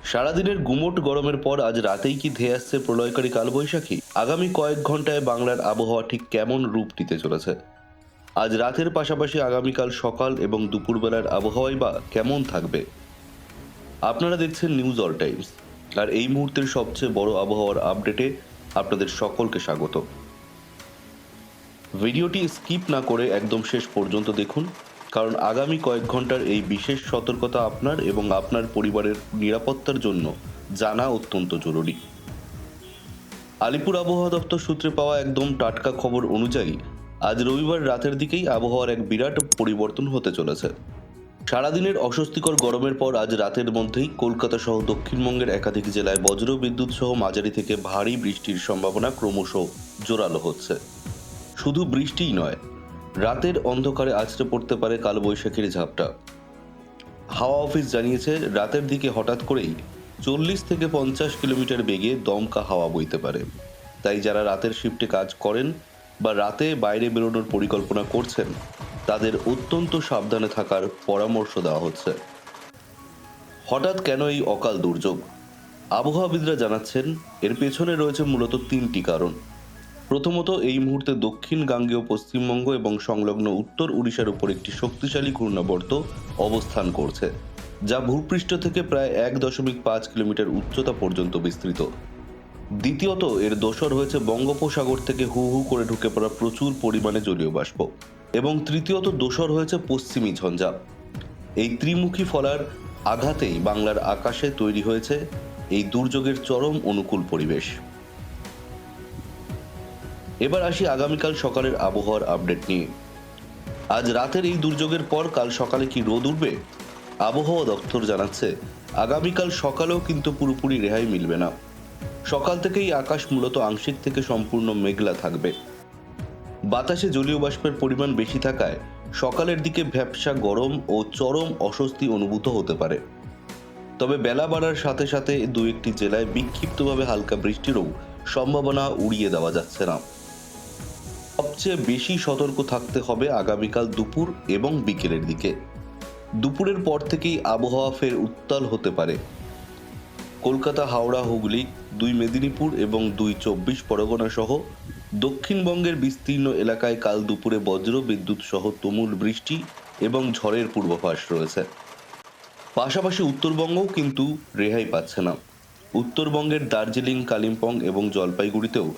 সারাদিনের গুমোট গরমের পর আজ রাতেই কি ধেয়ে আসছে প্রলয়কারী কালবৈশাখী? আগামী কয়েক ঘন্টায় বাংলার আবহাওয়া ঠিক কেমন রূপ নিতে চলেছে? আজ রাতের পাশাপাশি আগামীকাল সকাল এবং দুপুরবেলার আবহাওয়াই বা কেমন থাকবে? আপনারা দেখছেন নিউজ অল টাইমস, আর এই মুহূর্তের সবচেয়ে বড় আবহাওয়ার আপডেটে আপনাদের সকলকে স্বাগত। ভিডিওটি স্কিপ না করে একদম শেষ পর্যন্ত দেখুন, কারণ আগামী কয়েক ঘন্টার এই বিশেষ সতর্কতা আপনার এবং আপনার পরিবারের নিরাপত্তার জন্য জানা অত্যন্ত জরুরি। আলিপুর আবহাওয়া দপ্তর সূত্রে পাওয়া একদম টাটকা খবর অনুযায়ী আজ রবিবার রাতের দিকেই আবহাওয়ার এক বিরাট পরিবর্তন হতে চলেছে। সারাদিনের অস্বস্তিকর গরমের পর আজ রাতের মধ্যেই কলকাতা সহ দক্ষিণবঙ্গের একাধিক জেলায় বজ্র বিদ্যুৎ সহ মাঝারি থেকে ভারী বৃষ্টির সম্ভাবনা ক্রমশ জোরালো হচ্ছে। শুধু বৃষ্টিই নয়, রাতের অন্ধকারে আছড়ে পড়তে পারে কালবৈশাখীর ঝাপটা। হাওয়া অফিস জানিয়েছে রাতের দিকে হঠাৎ করেই 40 থেকে 50 কিলোমিটার বেগে দমকা হাওয়া বইতে পারে। তাই যারা রাতের শিফটে কাজ করেন বা রাতে বাইরে বেরোনোর পরিকল্পনা করছেন, তাদের অত্যন্ত সাবধানে থাকার পরামর্শ দেওয়া হচ্ছে। হঠাৎ কেন এই অকাল দুর্যোগ? আবহাওয়াবিদরা জানাচ্ছেন এর পেছনে রয়েছে মূলত তিনটি কারণ। প্রথমত, এই মুহূর্তে দক্ষিণ গাঙ্গেয় পশ্চিমবঙ্গ এবং সংলগ্ন উত্তর উড়িষ্যার উপর একটি শক্তিশালী ঘূর্ণাবর্ত অবস্থান করছে, যা ভূপৃষ্ঠ থেকে প্রায় 1.5 কিলোমিটার উচ্চতা পর্যন্ত বিস্তৃত। দ্বিতীয়ত, এর দোসর হয়েছে বঙ্গোপসাগর থেকে হু হু করে ঢুকে পড়া প্রচুর পরিমাণে জলীয় বাষ্প। এবং তৃতীয়ত, দোসর হয়েছে পশ্চিমী ঝঞ্ঝা। এই ত্রিমুখী ফলার আঘাতেই বাংলার আকাশে তৈরি হয়েছে এই দুর্যোগের চরম অনুকূল পরিবেশ। এবার আসি আগামীকাল সকালের আবহাওয়ার আপডেট নিয়ে। আজ রাতের এই দুর্যোগের পর কাল সকালে কি রোদ উঠবে? আবহাওয়া দপ্তর জানাচ্ছে আগামীকাল সকালেও কিন্তু পুরোপুরি রেহাই মিলবে না। সকাল থেকেই আকাশ মূলত আংশিক থেকে সম্পূর্ণ মেঘলা থাকবে। বাতাসে জলীয় বাষ্পের পরিমাণ বেশি থাকায় সকালের দিকে ভ্যাপসা গরম ও চরম অস্বস্তি অনুভূত হতে পারে। তবে বেলা বাড়ার সাথে সাথে দু একটি জেলায় বিক্ষিপ্তভাবে হালকা বৃষ্টিরও সম্ভাবনা উড়িয়ে দেওয়া যাচ্ছে না। সবচেয়ে বেশি সতর্ক থাকতে হবে আগামীকাল দুপুর এবং বিকেলের দিকে। দুপুরের পর থেকেই আবহাওয়া ফের উত্তাল হতে পারে। কলকাতা, হাওড়া, হুগলি, 2 মেদিনীপুর এবং 2 চব্বিশ পরগনা সহ দক্ষিণবঙ্গের বিস্তীর্ণ এলাকায় কাল দুপুরে বজ্র বিদ্যুৎ সহ তুমুল বৃষ্টি এবং ঝড়ের পূর্বাভাস রয়েছে। পাশাপাশি উত্তরবঙ্গও কিন্তু রেহাই পাচ্ছে না। উত্তরবঙ্গের দার্জিলিং, কালিম্পং এবং জলপাইগুড়িতেও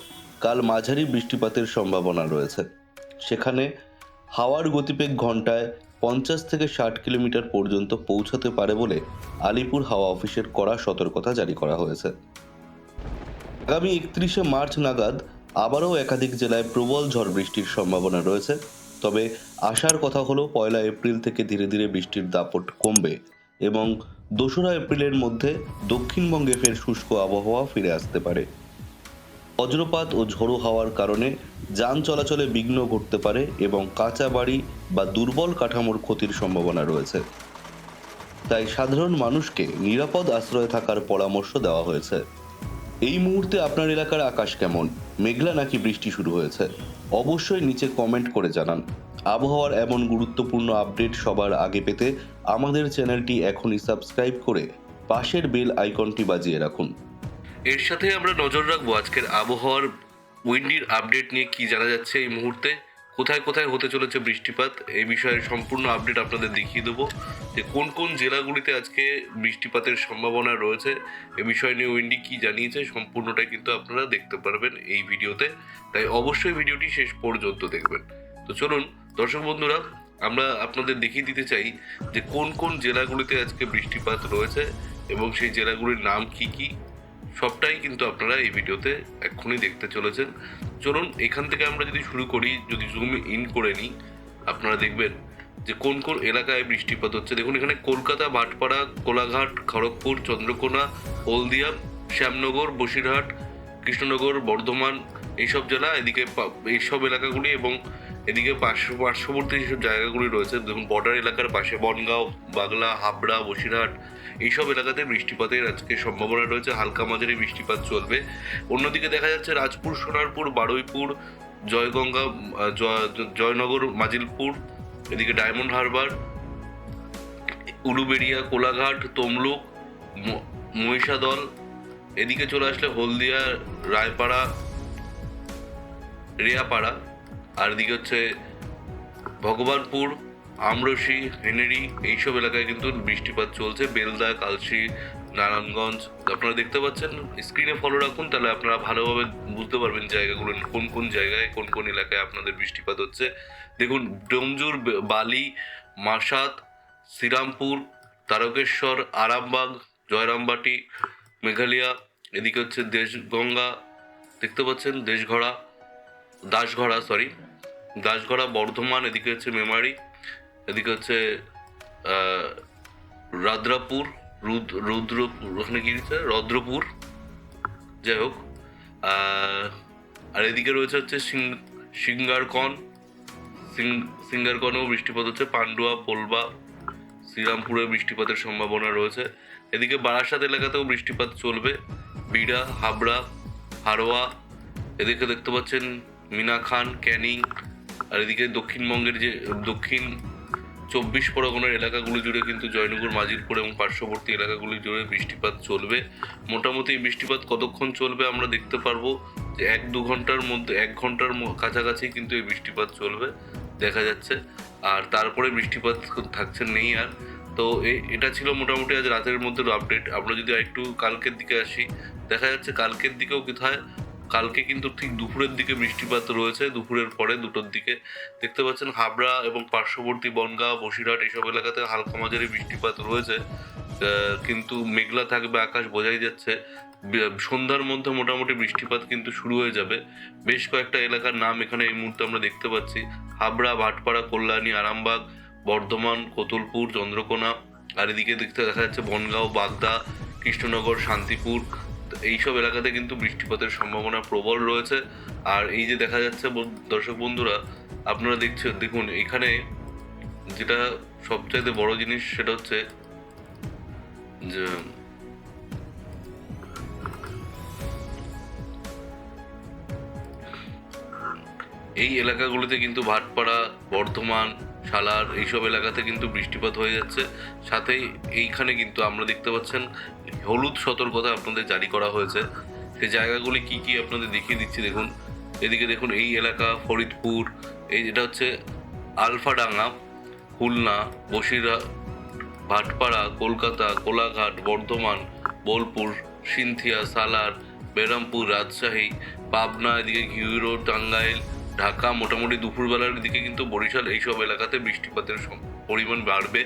কাল মাঝারি বৃষ্টিপাতের সম্ভাবনা রয়েছে। সেখানে হাওয়ার গতিবেগ ঘন্টায় 50 থেকে 60 কিলোমিটার পর্যন্ত পৌঁছাতে পারে বলে আলিপুর হাওয়া অফিসের কড়া সতর্কতা জারি করা হয়েছে। আগামী 31শে মার্চ নাগাদ আবারও একাধিক জেলায় প্রবল ঝড় বৃষ্টির সম্ভাবনা রয়েছে। তবে আশার কথা হলো 1 এপ্রিল থেকে ধীরে ধীরে বৃষ্টির দাপট কমবে এবং 2রা এপ্রিলের মধ্যে দক্ষিণবঙ্গে ফের শুষ্ক আবহাওয়া ফিরে আসতে পারে। বজ্রপাত ও ঝোড়ো হাওয়ার কারণে যান চলাচলে বিঘ্ন ঘটতে পারে এবং কাঁচা বাড়ি বা দুর্বল কাঠামোর ক্ষতির সম্ভাবনা রয়েছে। তাই সাধারণ মানুষকে নিরাপদ আশ্রয়ে থাকার পরামর্শ দেওয়া হয়েছে। এই মুহূর্তে আপনার এলাকার আকাশ কেমন? মেঘলা নাকি বৃষ্টি শুরু হয়েছে? অবশ্যই নিচে কমেন্ট করে জানান। আবহাওয়ার এমন গুরুত্বপূর্ণ আপডেট সবার আগে পেতে আমাদের চ্যানেলটি এখনই সাবস্ক্রাইব করে পাশের বেল আইকনটি বাজিয়ে রাখুন। এর সাথে আমরা নজর রাখবো আজকের আবহাওয়ার উইন্ডির আপডেট নিয়ে কি জানা যাচ্ছে এই মুহূর্তে, কোথায় কোথায় হতে চলেছে বৃষ্টিপাত, এই বিষয়ে সম্পূর্ণ আপডেট আপনাদের দেখিয়ে দেবো যে কোন কোন জেলাগুলিতে আজকে বৃষ্টিপাতের সম্ভাবনা রয়েছে। এ বিষয় নিয়ে উইন্ডি কি জানিয়েছে সম্পূর্ণটাই কিন্তু আপনারা দেখতে পারবেন এই ভিডিওতে, তাই অবশ্যই ভিডিওটি শেষ পর্যন্ত দেখবেন। তো চলুন দর্শক বন্ধুরা, আমরা আপনাদের দেখিয়ে দিতে চাই যে কোন কোন জেলাগুলিতে আজকে বৃষ্টিপাত রয়েছে এবং সেই জেলাগুলির নাম কি কি, সবটাই কিন্তু আপনারা এই ভিডিওতে এক্ষুনি দেখতে চলেছেন। চলুন এখান থেকে আমরা যদি শুরু করি, যদি জুম ইন করে নিই, আপনারা দেখবেন যে কোন কোন এলাকায় বৃষ্টিপাত হচ্ছে। দেখুন এখানে কলকাতা, ভাটপাড়া, কোলাঘাট, খড়গপুর, চন্দ্রকোনা, হলদিয়া, শ্যামনগর, বসিরহাট, কৃষ্ণনগর, বর্ধমান, এইসব জেলা, এদিকে এইসব এলাকাগুলি এবং এদিকে পার্শ্ববর্তী যেসব জায়গাগুলি রয়েছে, দেখুন বর্ডার এলাকার পাশে বনগাঁও, বাগলা, হাবড়া, বসিরহাট, এইসব এলাকাতে বৃষ্টিপাতের আজকে সম্ভাবনা রয়েছে। হালকা মাঝারি বৃষ্টিপাত চলবে। অন্যদিকে দেখা যাচ্ছে রাজপুর, সোনারপুর, বারুইপুর, জয়গঙ্গা, জয়নগর, মাজিলপুর, এদিকে ডায়মন্ড হারবার, উলুবেড়িয়া, কোলাঘাট, তমলুক, মহিষাদল, এদিকে চলে আসলে হলদিয়া, রায়পাড়া, রেয়াপাড়া, আর এদিকে হচ্ছে ভগবানপুর, আমরসি, হেনেরি, এইসব এলাকায় কিন্তু বৃষ্টিপাত চলছে। বেলদা, কালশি, নারায়ণগঞ্জ আপনারা দেখতে পাচ্ছেন। স্ক্রিনে ফলো রাখুন, তাহলে আপনারা ভালোভাবে বুঝতে পারবেন জায়গাগুলো কোন কোন জায়গায় কোন কোন এলাকায় আপনাদের বৃষ্টিপাত হচ্ছে। দেখুন, ডোমজুর, বালি, মাসাত, শ্রীরামপুর, তারকেশ্বর, আরামবাগ, জয়রামবাটি, মেঘালয়া, এদিকে হচ্ছে দেশগঙ্গা দেখতে পাচ্ছেন, দাসগড়া, বর্ধমান, এদিকে হচ্ছে মেমারি, এদিকে হচ্ছে রাদ্রাপুর, রুদ্রপুর, ওখানে কি হচ্ছে রদ্রপুর, যাই হোক। আর এদিকে রয়েছে হচ্ছে সিঙ্গারকনেও বৃষ্টিপাত হচ্ছে। পান্ডুয়া, পোলবা, শ্রীরামপুরে বৃষ্টিপাতের সম্ভাবনা রয়েছে। এদিকে বারাসাত এলাকাতেও বৃষ্টিপাত চলবে। বিড়া, হাবড়া, হারোয়া, এদিকে দেখতে পাচ্ছেন মিনাখান, ক্যানিং, আর এদিকে দক্ষিণবঙ্গের যে দক্ষিণ 24 পরগনার এলাকাগুলি জুড়ে কিন্তু জয়নগর, মাজিলপুর এবং পার্শ্ববর্তী এলাকাগুলি জুড়ে বৃষ্টিপাত চলবে। মোটামুটি এই বৃষ্টিপাত কতক্ষণ চলবে আমরা দেখতে পারবো যে 1-2 ঘন্টার মধ্যে, 1 ঘন্টার কাছাকাছি কিন্তু এই বৃষ্টিপাত চলবে দেখা যাচ্ছে। আর তারপরে বৃষ্টিপাত থাকছে নেই আর। তো এটা ছিল মোটামুটি আজ রাতের মধ্যে আপডেট। আমরা যদি একটু কালকের দিকে আসি, দেখা যাচ্ছে কালকের দিকেও কোথায়, কালকে কিন্তু ঠিক দুপুরের দিকে বৃষ্টিপাত রয়েছে, দুপুরের পরে 2টোর দিকে দেখতে পাচ্ছেন হাবড়া এবং পার্শ্ববর্তী বনগাঁ, বসিরহাট এইসব এলাকাতে হালকা মাঝারি বৃষ্টিপাত রয়েছে, কিন্তু মেঘলা থাকবে আকাশ, বোঝাই যাচ্ছে। সন্ধ্যার মধ্যে মোটামুটি বৃষ্টিপাত কিন্তু শুরু হয়ে যাবে। বেশ কয়েকটা এলাকার নাম এখানে এই মুহূর্তে আমরা দেখতে পাচ্ছি: হাবড়া, ভাটপাড়া, কল্যাণী, আরামবাগ, বর্ধমান, কোতুলপুর, চন্দ্রকোনা, আর এদিকে দেখা যাচ্ছে বনগাঁও, বাগদা, কৃষ্ণনগর, শান্তিপুর, এইসব এলাকাতে কিন্তু বৃষ্টিপাতের সম্ভাবনা প্রবল রয়েছে। আর এই যে দেখা যাচ্ছে দর্শক বন্ধুরা, আপনারা দেখুন এখানে যেটা সবচাইতে বড় জিনিস সেটা হচ্ছে যে এই এলাকাগুলিতে কিন্তু ভাটপাড়া, বর্ধমান, সালার এইসব এলাকাতে কিন্তু বৃষ্টিপাত হয়ে যাচ্ছে। সাথেই এইখানে কিন্তু আমরা দেখতে পাচ্ছেন হলুদ সতর্কতা আপনাদের জারি করা হয়েছে। সেই জায়গাগুলি কি কি আপনাদের দেখিয়ে দিচ্ছি। দেখুন, এদিকে দেখুন এই এলাকা ফরিদপুর, এটা হচ্ছে আলফাডাঙ্গা, খুলনা, বসিরহাট, ভাটপাড়া, কলকাতা, কোলাঘাট, বর্ধমান, বোলপুর, সিনথিয়া, সালার, বেরামপুর, রাজশাহী, পাবনা, এদিকে ঘিউরো, টাঙ্গাইল, ঢাকা। মোটামুটি দুপুরবেলার দিকে কিন্তু বরিশাল, এইসব এলাকাতে বৃষ্টিপাতের পরিমাণ বাড়বে।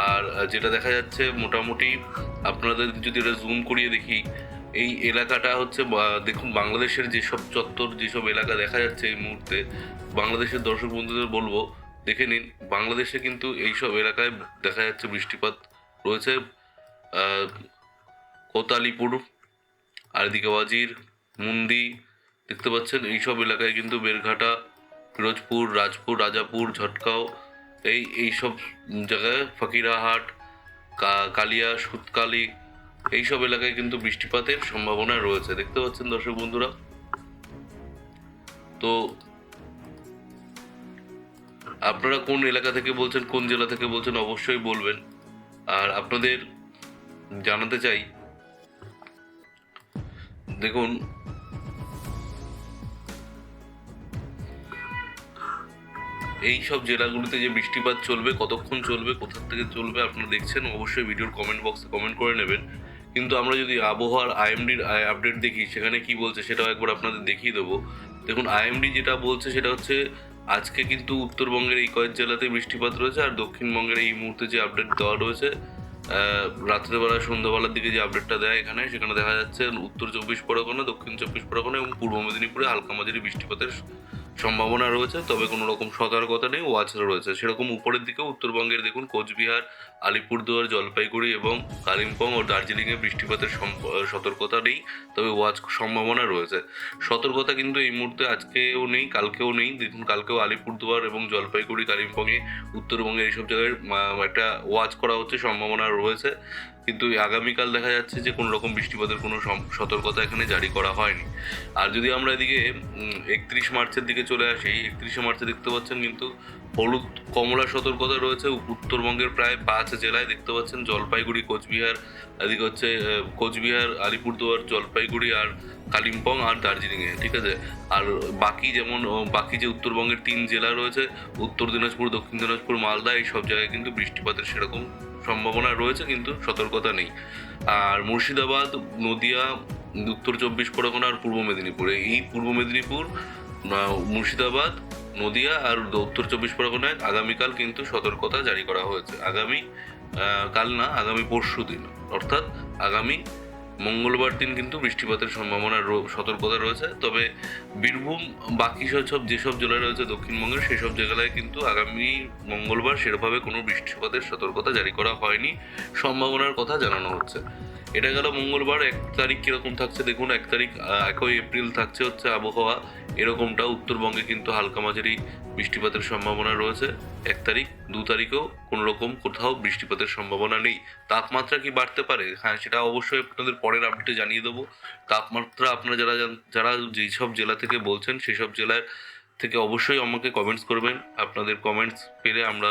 আর যেটা দেখা যাচ্ছে মোটামুটি আপনাদের যদি এটা জুম করিয়ে দেখি, এই এলাকাটা হচ্ছে দেখুন বাংলাদেশের যেসব চত্বর, যেসব এলাকা দেখা যাচ্ছে এই মুহূর্তে, বাংলাদেশের দর্শক বন্ধুদের বলবো দেখে নিন। বাংলাদেশে কিন্তু এইসব এলাকায় দেখা যাচ্ছে বৃষ্টিপাত রয়েছে। কোতালিপুর, আর এদিকে ওয়াজির, মুন্দি দেখতে পাচ্ছেন, এইসব এলাকায় কিন্তু বেরঘাটা, ফিরোজপুর, রাজাপুর, ঝটকাও, এইসব জায়গায় ফকিরাহাট, কালিয়া, সুতকালি, এইসব এলাকায় কিন্তু বৃষ্টিপাতের সম্ভাবনা রয়েছে দেখতে পাচ্ছেন দর্শক বন্ধুরা। তো আপনারা কোন এলাকা থেকে বলছেন, কোন জেলা থেকে বলছেন অবশ্যই বলবেন। আর আপনাদের জানাতে চাই, দেখুন এই সব জেলাগুলিতে যে বৃষ্টিপাত চলবে, কতক্ষণ চলবে, কোথা থেকে চলবে আপনারা দেখছেন, অবশ্যই ভিডিওর কমেন্ট বক্সে কমেন্ট করে নেবেন। কিন্তু আমরা যদি আবহাওয়ার আইএমডির আপডেট দেখি, সেখানে কি বলছে সেটাও একবার আপনাদের দেখিয়ে দেবো। দেখুন, আইএমডি যেটা বলছে সেটা হচ্ছে আজকে কিন্তু উত্তরবঙ্গের এই কয়েক জেলাতে বৃষ্টিপাত রয়েছে। আর দক্ষিণবঙ্গের এই মুহূর্তে যে আপডেট দেওয়া রয়েছে, রাত্রেবেলা সন্ধ্যাবেলার দিকে যে আপডেটটা দেয় সেখানে দেখা যাচ্ছে উত্তর 24 পরগনা, দক্ষিণ 24 পরগনা এবং পূর্ব মেদিনীপুরে হালকা মাঝারি বৃষ্টিপাতের সম্ভাবনা রয়েছে। তবে কোনো রকম সতর্কতা নেই, ওয়াচ রয়েছে। সেরকম উপরের দিকে উত্তরবঙ্গের দেখুন কোচবিহার, আলিপুরদুয়ার, জলপাইগুড়ি এবং কালিম্পং ও দার্জিলিংয়ে বৃষ্টিপাতের সতর্কতা নেই, তবে ওয়াচ সম্ভাবনা রয়েছে। সতর্কতা কিন্তু এই মুহূর্তে আজকেও নেই, কালকেও নেই। দেখুন, কালকেও আলিপুরদুয়ার এবং জলপাইগুড়ি, কালিম্পংয়ে, উত্তরবঙ্গের এইসব জায়গায় একটা ওয়াচ করা হচ্ছে, সম্ভাবনা রয়েছে। কিন্তু এই আগামীকাল দেখা যাচ্ছে যে কোনো রকম বৃষ্টিপাতের কোনো সতর্কতা এখানে জারি করা হয়নি। আর যদি আমরা এদিকে 31 মার্চের দিকে চলে আসি, 31শে মার্চে দেখতে পাচ্ছেন কিন্তু হলুদ কমলা সতর্কতা রয়েছে উত্তরবঙ্গের প্রায় 5 জেলায়। দেখতে পাচ্ছেন জলপাইগুড়ি, কোচবিহার, এদিকে হচ্ছে কোচবিহার, আলিপুরদুয়ার, জলপাইগুড়ি আর কালিম্পং আর দার্জিলিংয়ে, ঠিক আছে। আর বাকি যেমন বাকি যে উত্তরবঙ্গের 3 জেলা রয়েছে, উত্তর দিনাজপুর, দক্ষিণ দিনাজপুর, মালদা, এই সব জায়গায় কিন্তু বৃষ্টিপাতের সেরকম সম্ভাবনা রয়েছে, কিন্তু সতর্কতা নেই। আর মুর্শিদাবাদ, নদিয়া, উত্তর 24 পরগনা আর পূর্ব মেদিনীপুরে, এই পূর্ব মেদিনীপুর, মুর্শিদাবাদ, নদিয়া আর উত্তর 24 পরগনায় আগামীকাল কিন্তু সতর্কতা জারি করা হয়েছে। কাল না, আগামী পরশু দিন, অর্থাৎ আগামী মঙ্গলবার দিন কিন্তু বৃষ্টিপাতের সম্ভাবনার সতর্কতা রয়েছে। তবে বীরভূম, বাকি যেসব জেলা রয়েছে দক্ষিণবঙ্গের, সেসব জেলায় কিন্তু আগামী মঙ্গলবার সেরকমভাবে কোনো বৃষ্টিপাতের সতর্কতা জারি করা হয়নি, সম্ভাবনার কথা জানানো হচ্ছে। এটা গেল মঙ্গলবার। 1 তারিখ কিরকম থাকছে দেখুন। 1 তারিখ 1 এপ্রিল থাকছে হচ্ছে আবহাওয়া এরকমটা। উত্তরবঙ্গে কিন্তু হালকা মাঝারি বৃষ্টিপাতের সম্ভাবনা রয়েছে 1 তারিখ। 2 তারিখেও কোনো রকম কোথাও বৃষ্টিপাতের সম্ভাবনা নেই। তাপমাত্রা কি বাড়তে পারে? হ্যাঁ, সেটা অবশ্যই আপনাদের পরের আপডেটে জানিয়ে দেবো। তাপমাত্রা আপনারা যারা যেই সব জেলা থেকে বলছেন, সেসব জেলার থেকে অবশ্যই আমাকে কমেন্টস করবেন। আপনাদের কমেন্টস পেলে আমরা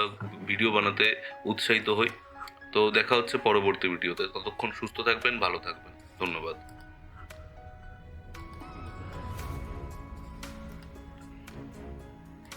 ভিডিও বানাতে উৎসাহিত হই। তো দেখা হচ্ছে পরবর্তী ভিডিওতে। ততক্ষণ সুস্থ থাকবেন, ভালো থাকবেন। ধন্যবাদ।